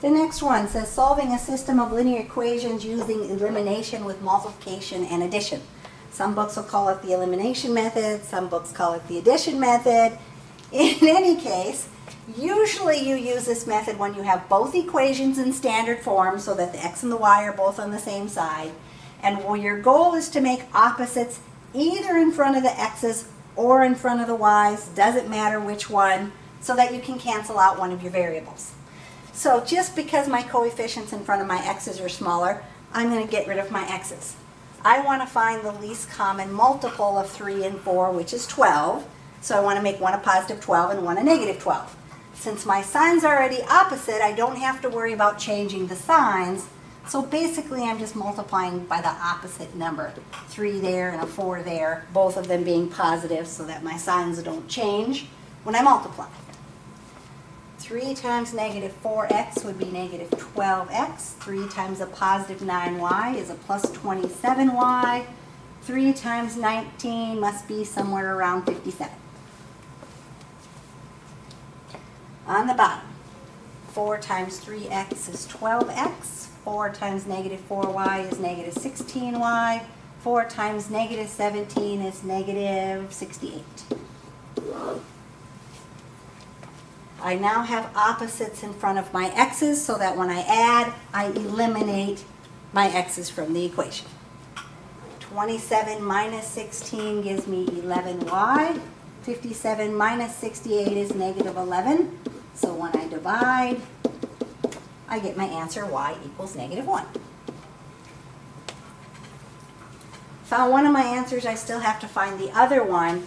The next one says solving a system of linear equations using elimination with multiplication and addition. Some books will call it the elimination method, some books call it the addition method. In any case, usually you use this method when you have both equations in standard form so that the x and the y are both on the same side. And your goal is to make opposites either in front of the x's or in front of the y's, doesn't matter which one, so that you can cancel out one of your variables. So just because my coefficients in front of my x's are smaller, I'm going to get rid of my x's. I want to find the least common multiple of 3 and 4, which is 12. So I want to make one a positive 12 and one a negative 12. Since my signs are already opposite, I don't have to worry about changing the signs. So basically I'm just multiplying by the opposite number. 3 there and a 4 there, both of them being positive so that my signs don't change when I multiply. 3 times negative 4x would be negative 12x. 3 times a positive 9y is a plus 27y. 3 times 19 must be somewhere around 57. On the bottom, 4 times 3x is 12x. 4 times negative 4y is negative 16y. 4 times negative 17 is negative 68. I now have opposites in front of my x's so that when I add, I eliminate my x's from the equation. 27 minus 16 gives me 11y. 57 minus 68 is negative 11. So when I divide, I get my answer, y equals negative 1. Found one of my answers, I still have to find the other one.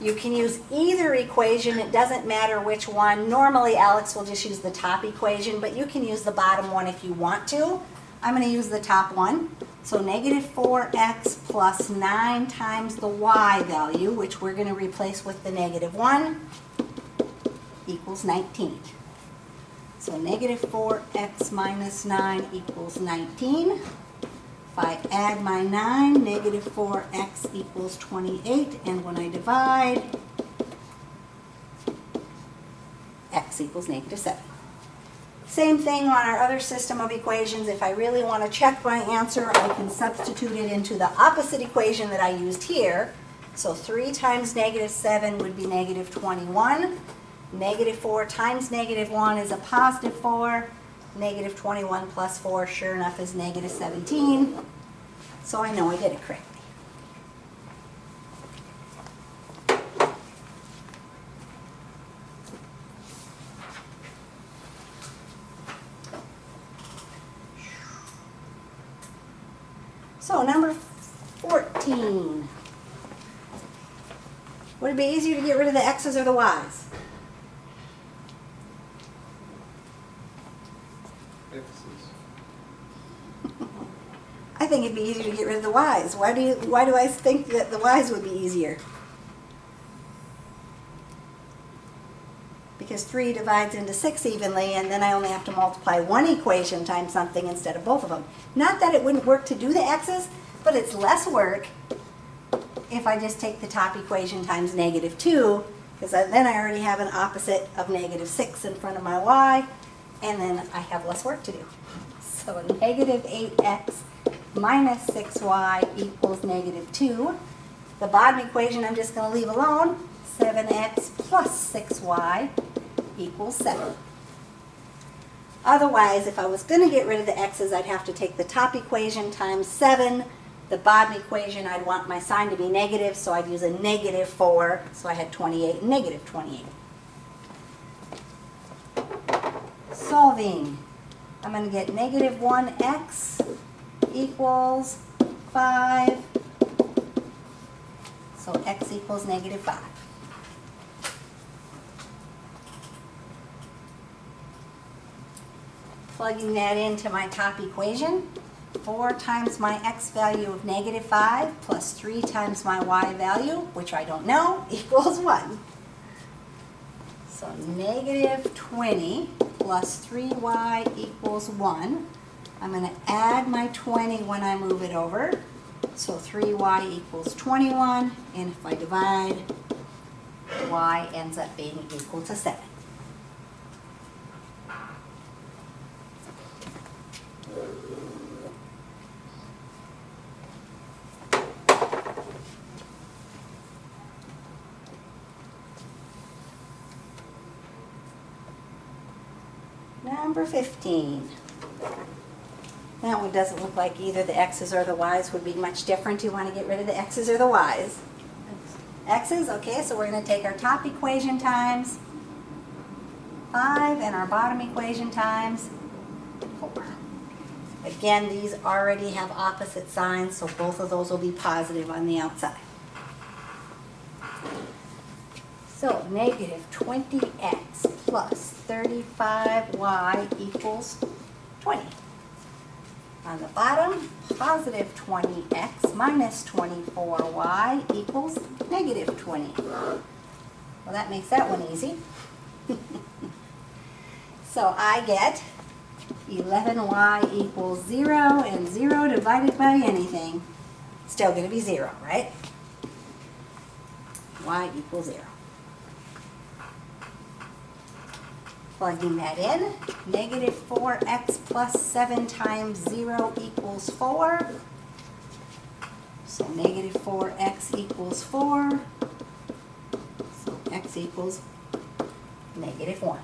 You can use either equation, it doesn't matter which one. Normally Alex will just use the top equation, but you can use the bottom one if you want to. I'm going to use the top one. So negative 4x plus 9 times the y value, which we're going to replace with the negative 1, equals 19. So negative 4x minus 9 equals 19. If I add my 9, negative 4x equals 28, and when I divide, x equals negative 7. Same thing on our other system of equations. If I really want to check my answer, I can substitute it into the opposite equation that I used here. So 3 times negative 7 would be negative 21. Negative 4 times negative 1 is a positive 4. Negative 21 plus 4, sure enough, is negative 17. So I know I did it correctly. So number 14. Would it be easier to get rid of the x's or the y's? I think it'd be easier to get rid of the y's. Why do I think that the y's would be easier? Because 3 divides into 6 evenly, and then I only have to multiply one equation times something instead of both of them. Not that it wouldn't work to do the x's, but it's less work if I just take the top equation times negative 2, because then I already have an opposite of negative 6 in front of my y, and then I have less work to do. So negative 8x minus 6y equals negative 2. The bottom equation I'm just going to leave alone. 7x plus 6y equals 7. Otherwise, if I was going to get rid of the x's, I'd have to take the top equation times 7. The bottom equation, I'd want my sign to be negative, so I'd use a negative 4. So I had 28 and negative 28. Solving. I'm going to get negative 1x equals 5. So x equals negative 5. Plugging that into my top equation, 4 times my x value of negative 5 plus 3 times my y value, which I don't know, equals 1. So negative 20 plus 3y equals 1. I'm going to add my 20 when I move it over. So 3y equals 21, and if I divide, y ends up being equal to 7. Number 15. That one doesn't look like either the x's or the y's would be much different. You want to get rid of the x's or the y's. X's, okay, so we're going to take our top equation times 5 and our bottom equation times 4. Again, these already have opposite signs, so both of those will be positive on the outside. So negative 20x plus 35y equals 20. On the bottom, positive 20x minus 24y equals negative 20. Well, that makes that one easy. So I get 11y equals 0, and 0 divided by anything, still going to be 0, right? Y equals 0. Plugging that in, negative 4x plus 7 times 0 equals 4. So negative 4x equals 4. So x equals negative 1.